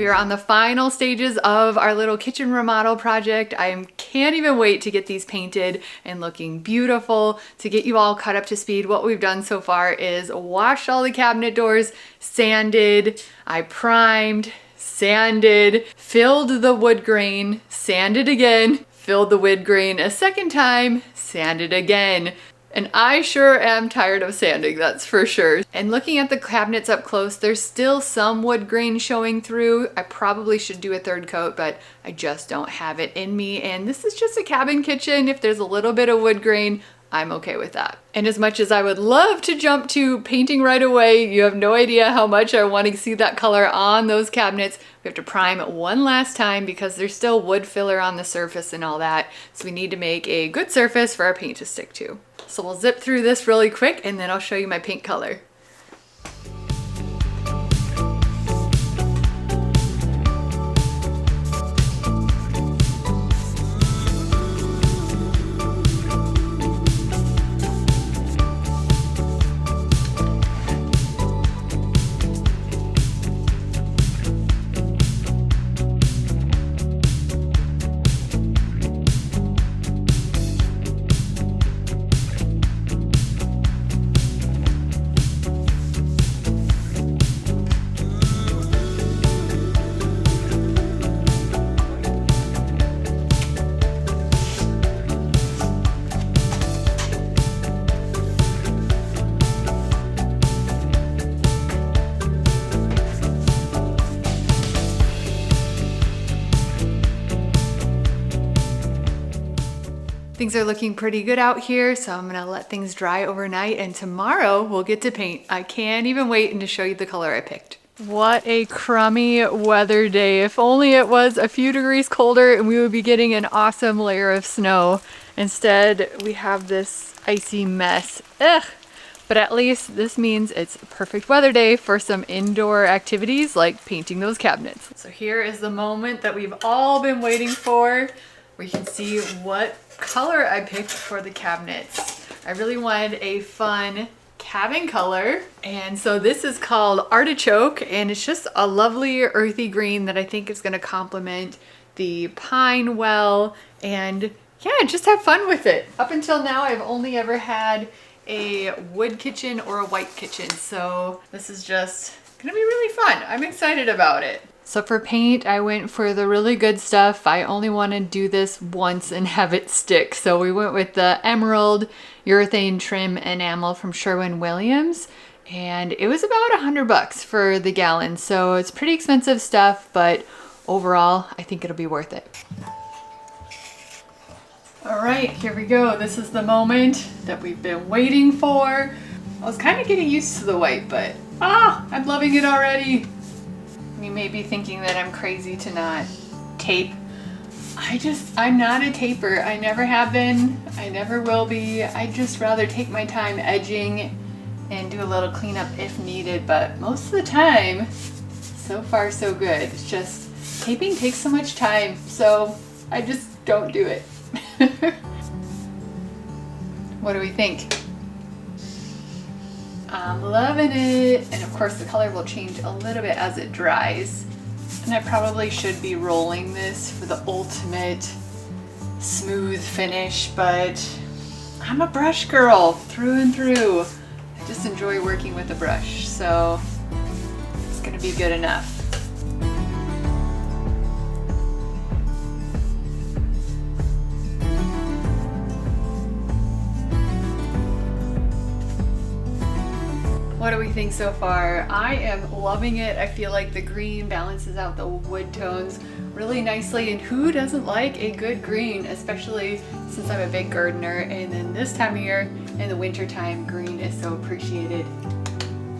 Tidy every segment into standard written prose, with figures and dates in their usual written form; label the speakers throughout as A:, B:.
A: We are on the final stages of our little kitchen remodel project. I can't even wait to get these painted and looking beautiful. To get you all caught up to speed, what we've done so far is washed all the cabinet doors, sanded, I primed, sanded, filled the wood grain, sanded again, filled the wood grain a second time, sanded again. And I sure am tired of sanding, that's for sure. And looking at the cabinets up close, there's still some wood grain showing through. I probably should do a third coat, but I just don't have it in me. And this is just a cabin kitchen. If there's a little bit of wood grain, I'm okay with that. And as much as I would love to jump to painting right away, you have no idea how much I want to see that color on those cabinets. We have to prime it one last time because there's still wood filler on the surface and all that. So we need to make a good surface for our paint to stick to. So we'll zip through this really quick and then I'll show you my paint color. Things are looking pretty good out here, so I'm gonna let things dry overnight and tomorrow we'll get to paint. I can't even wait to show you the color I picked. What a crummy weather day. If only it was a few degrees colder and we would be getting an awesome layer of snow. Instead, we have this icy mess. Ugh. But at least this means it's a perfect weather day for some indoor activities like painting those cabinets. So here is the moment that we've all been waiting for, where you can see what color I picked for the cabinets. I really wanted a fun cabin color, and so this is called Artichoke, and it's just a lovely earthy green that I think is going to complement the pine well, and yeah, just have fun with it. Up until now I've only ever had a wood kitchen or a white kitchen, so this is just gonna be really fun. I'm excited about it. So for paint, I went for the really good stuff. I only want to do this once and have it stick. So we went with the Emerald Urethane Trim Enamel from Sherwin Williams. And it was about $100 for the gallon. So it's pretty expensive stuff, but overall, I think it'll be worth it. All right, here we go. This is the moment that we've been waiting for. I was kind of getting used to the white, but I'm loving it already. You may be thinking that I'm crazy to not tape. I'm not a taper. I never have been. I never will be. I'd just rather take my time edging and do a little cleanup if needed, but most of the time, so far so good. It's just taping takes so much time, so I just don't do it. What do we think? I'm loving it. And of course the color will change a little bit as it dries. And I probably should be rolling this for the ultimate smooth finish, but I'm a brush girl through and through. I just enjoy working with a brush, so it's gonna be good enough. What do we think so far? I am loving it. I feel like the green balances out the wood tones really nicely, and who doesn't like a good green, especially since I'm a big gardener, and then this time of year in the winter time, green is so appreciated.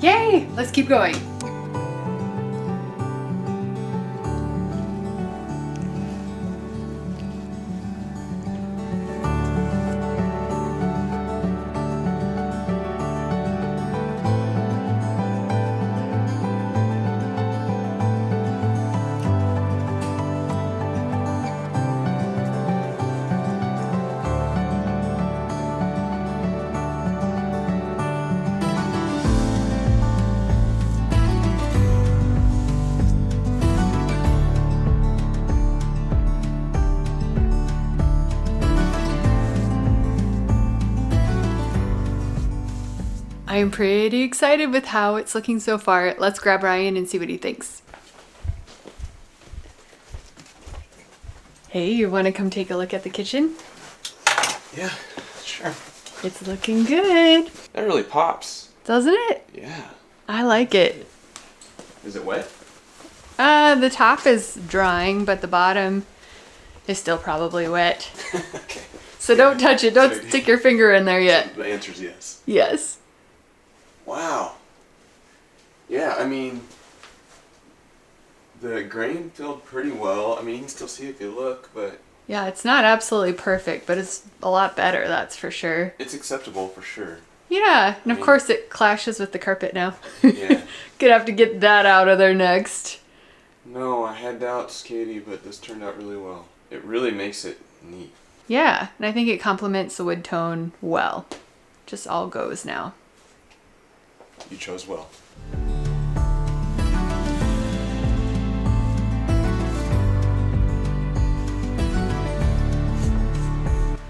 A: Yay! Let's keep going. I'm pretty excited with how it's looking so far. Let's grab Ryan and see what he thinks. Hey, you want to come take a look at the kitchen?
B: Yeah, sure.
A: It's looking good.
B: That really pops.
A: Doesn't it?
B: Yeah.
A: I like it.
B: Is it wet?
A: The top is drying, but the bottom is still probably wet.
B: Okay.
A: So don't touch it. Don't stick your finger in there yet.
B: The answer is yes.
A: Yes.
B: Wow. Yeah, I mean, the grain filled pretty well. I mean, you can still see if you look, but...
A: Yeah, it's not absolutely perfect, but it's a lot better, that's for sure.
B: It's acceptable for sure.
A: Yeah, and of course it clashes with the carpet now.
B: Yeah.
A: Gonna have to get that out of there next.
B: No, I had doubts, Katie, but this turned out really well. It really makes it neat.
A: Yeah, and I think it complements the wood tone well. Just all goes now.
B: You chose well.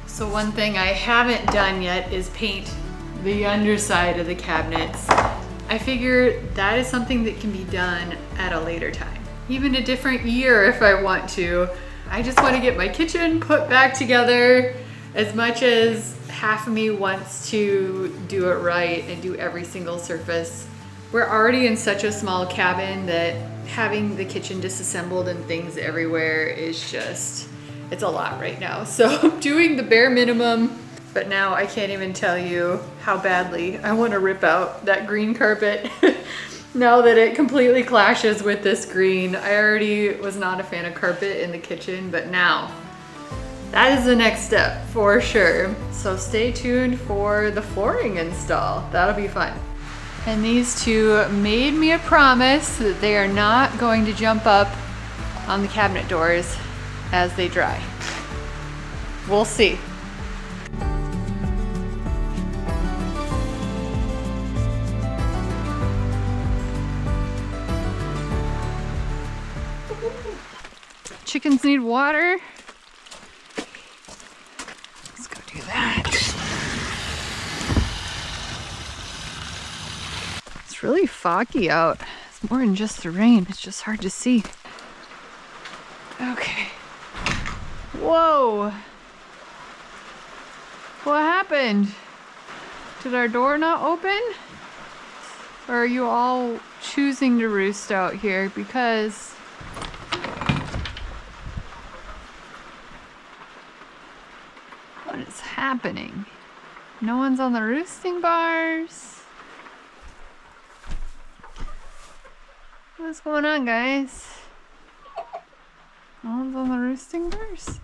A: So one thing I haven't done yet is paint the underside of the cabinets. I figure that is something that can be done at a later time. Even a different year if I want to. I just want to get my kitchen put back together. As much as half of me wants to do it right and do every single surface, we're already in such a small cabin that having the kitchen disassembled and things everywhere is just, it's a lot right now. So I'm doing the bare minimum, but now I can't even tell you how badly I want to rip out that green carpet. Now that it completely clashes with this green. I already was not a fan of carpet in the kitchen, but now that is the next step for sure. So stay tuned for the flooring install. That'll be fun. And these two made me a promise that they are not going to jump up on the cabinet doors as they dry. We'll see. Chickens need water. Let's go do that. It's really foggy out. It's more than just the rain. It's just hard to see. Okay. Whoa. What happened? Did our door not open? Or are you all choosing to roost out here? Because what is happening? No one's on the roosting bars. What's going on, guys? No one's on the roosting bars?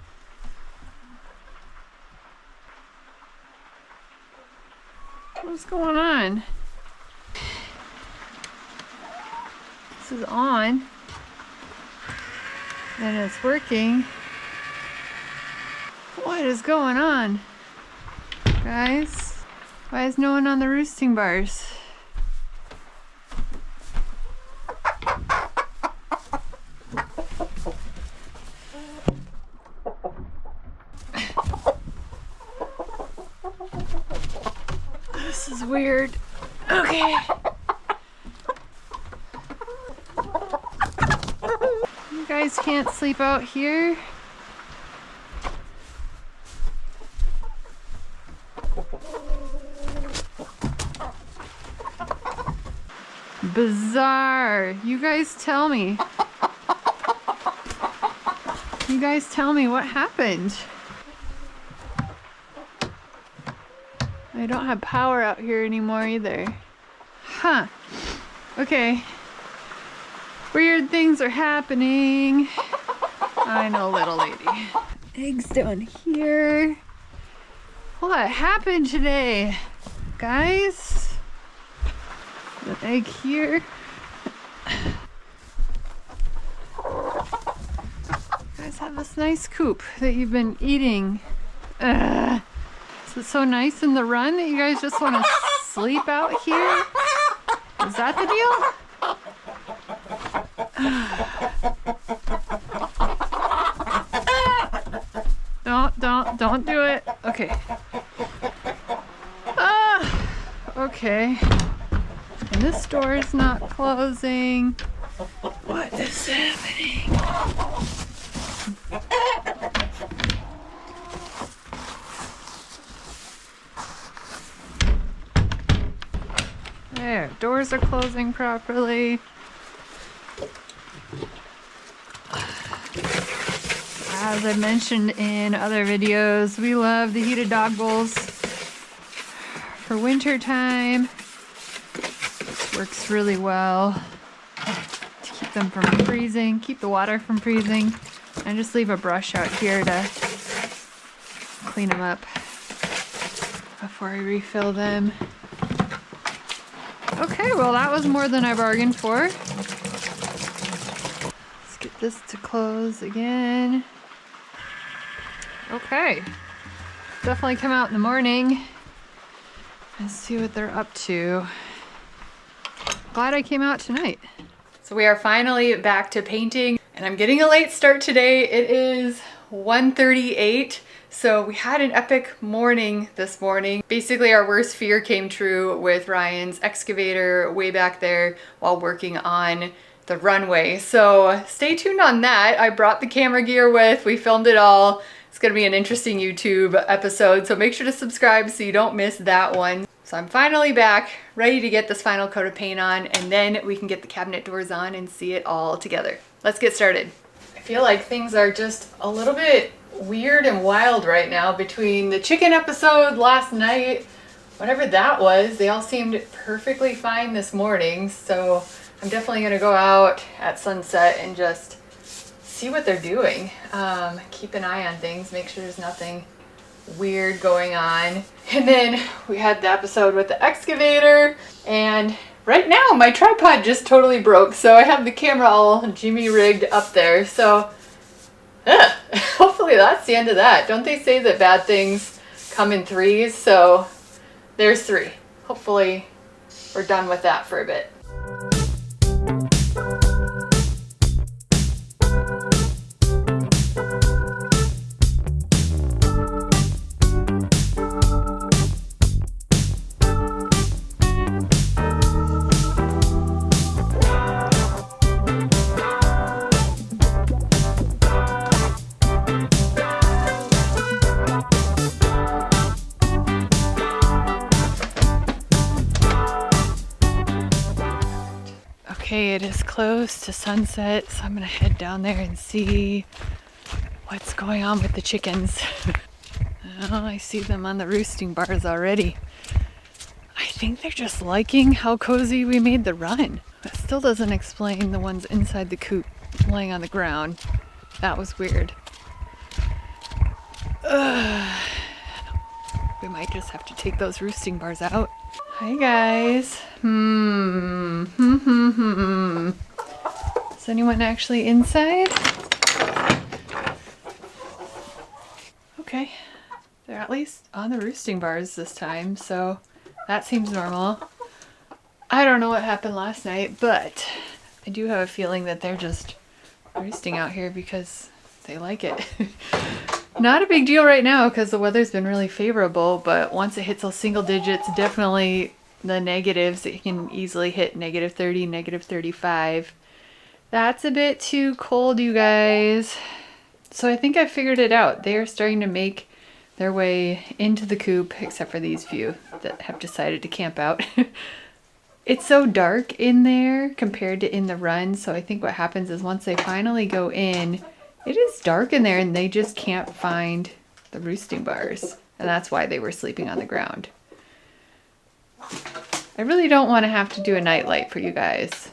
A: What's going on? This is on. And it's working. What is going on? Guys, why is no one on the roosting bars? This is weird. Okay. You guys can't sleep out here? Bizarre. You guys tell me. You guys tell me what happened. I don't have power out here anymore either. Huh. Okay. Weird things are happening. I know, little lady. Eggs down here. What happened today? Guys? An egg here. You guys have this nice coop that you've been eating. Is it so nice in the run that you guys just want to sleep out here? Is that the deal? Don't do it. Okay. Okay. And this door is not closing. What is happening? There, doors are closing properly. As I mentioned in other videos, we love the heated dog bowls for winter time. This works really well to keep them from freezing, keep the water from freezing. And just leave a brush out here to clean them up before I refill them. Okay, well that was more than I bargained for. Let's get this to close again. Okay, definitely come out in the morning and see what they're up to. Glad I came out tonight. So we are finally back to painting, and I'm getting a late start today. It is 1:38. So we had an epic morning this morning. Basically our worst fear came true with Ryan's excavator way back there while working on the runway. So stay tuned on that. I brought the camera gear with, we filmed it all. It's gonna be an interesting YouTube episode, so make sure to subscribe so you don't miss that one. So I'm finally back, ready to get this final coat of paint on, and then we can get the cabinet doors on and see it all together. Let's get started. I feel like things are just a little bit weird and wild right now between the chicken episode last night, whatever that was. They all seemed perfectly fine this morning, so I'm definitely gonna go out at sunset and just see what they're doing. Keep an eye on things, make sure there's nothing weird going on. And then we had the episode with the excavator, and right now my tripod just totally broke, so I have the camera all Jimmy rigged up there. So hopefully that's the end of that. Don't they say that bad things come in threes? So there's three. Hopefully we're done with that for a bit. Okay, it is close to sunset, so I'm gonna head down there and see what's going on with the chickens. Oh, I see them on the roosting bars already. I think they're just liking how cozy we made the run. That still doesn't explain the ones inside the coop laying on the ground. That was weird. We might just have to take those roosting bars out. Hi guys. Is anyone actually inside? Okay. They're at least on the roosting bars this time, so that seems normal. I don't know what happened last night, but I do have a feeling that they're just roosting out here because they like it. Not a big deal right now because the weather's been really favorable, but once it hits those single digits, definitely the negatives, it can easily hit -30, -35. That's a bit too cold, you guys. So I think I figured it out. They are starting to make their way into the coop, except for these few that have decided to camp out. It's so dark in there compared to in the run, so I think what happens is once they finally go in, it is dark in there and they just can't find the roosting bars. And that's why they were sleeping on the ground. I really don't want to have to do a nightlight for you guys.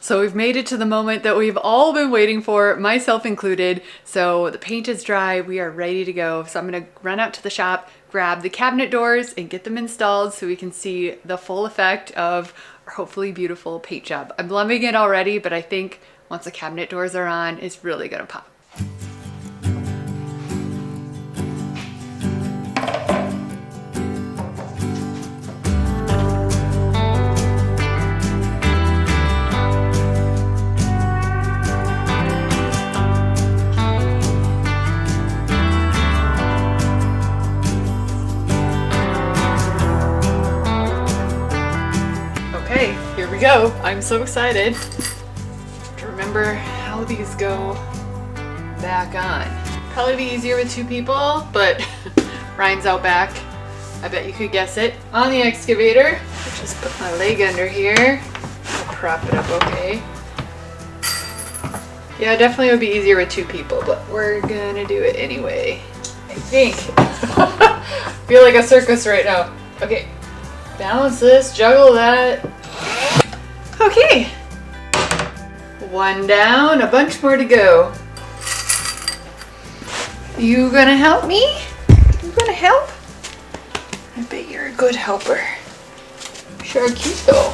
A: So we've made it to the moment that we've all been waiting for, myself included. So the paint is dry, we are ready to go. So I'm gonna run out to the shop, grab the cabinet doors and get them installed so we can see the full effect of hopefully beautiful paint job. I'm loving it already, but I think once the cabinet doors are on, it's really gonna pop. Okay, here we go. I'm so excited to remember how these go back on. Probably be easier with 2 people, but Ryan's out back. I bet you could guess it. On the excavator, I'll just put my leg under here. I'll prop it up okay. Yeah, definitely would be easier with 2 people, but we're gonna do it anyway. I think. Feel like a circus right now. Okay, balance this, juggle that. Okay, 1 down, a bunch more to go. You gonna help me? You gonna help? I bet you're a good helper. Sure cute though.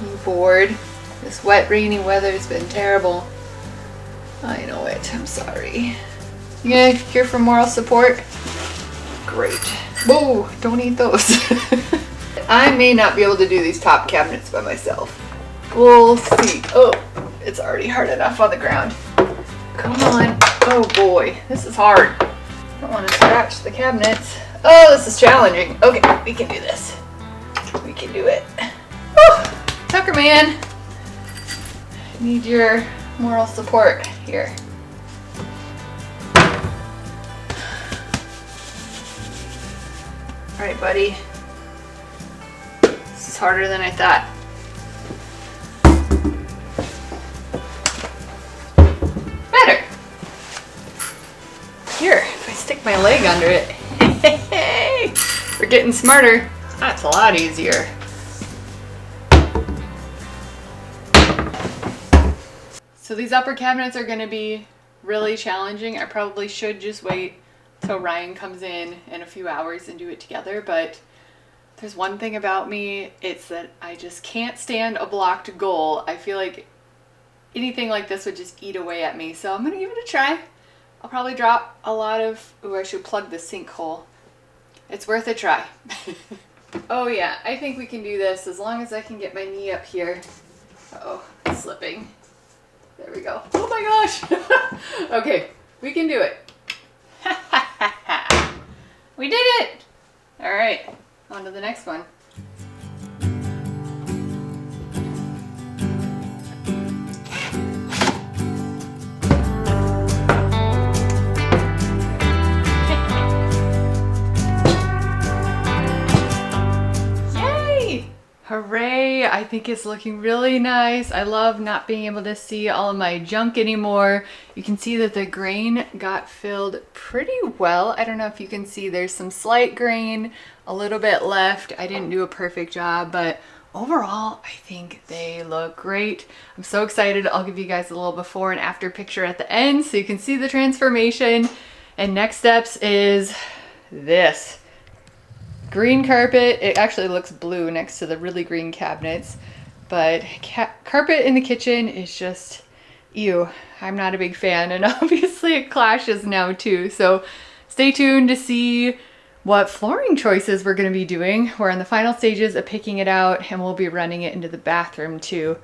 A: You bored? This wet, rainy weather's been terrible. I know it, I'm sorry. You gonna here for moral support? Great. Whoa, don't eat those. I may not be able to do these top cabinets by myself. We'll see. Oh, it's already hard enough on the ground. Come on. Oh boy, this is hard. I don't want to scratch the cabinets. Oh, this is challenging. Okay, we can do this. We can do it. Woo! Tucker man, I need your moral support here. All right, buddy. This is harder than I thought. Better. Here, if I stick my leg under it. Hey, we're getting smarter. That's a lot easier. So these upper cabinets are gonna be really challenging. I probably should just wait till Ryan comes in a few hours and do it together, but there's one thing about me, it's that I just can't stand a blocked goal. I feel like anything like this would just eat away at me, so I'm gonna give it a try. I'll probably drop a lot of, ooh, I should plug the sinkhole. It's worth a try. Oh yeah, I think we can do this as long as I can get my knee up here. Uh-oh, it's slipping. There we go. Oh my gosh. Okay, we can do it. We did it! All right, on to the next one. Yay! Hooray! I think it's looking really nice. I love not being able to see all of my junk anymore. You can see that the grain got filled pretty well. I don't know if you can see, there's some slight grain, a little bit left. I didn't do a perfect job, but overall, I think they look great. I'm so excited. I'll give you guys a little before and after picture at the end so you can see the transformation. And next steps is this. Green carpet. It actually looks blue next to the really green cabinets, but carpet in the kitchen is just, ew. I'm not a big fan, and obviously it clashes now too. So stay tuned to see what flooring choices we're going to be doing. We're in the final stages of picking it out, and we'll be running it into the bathroom too.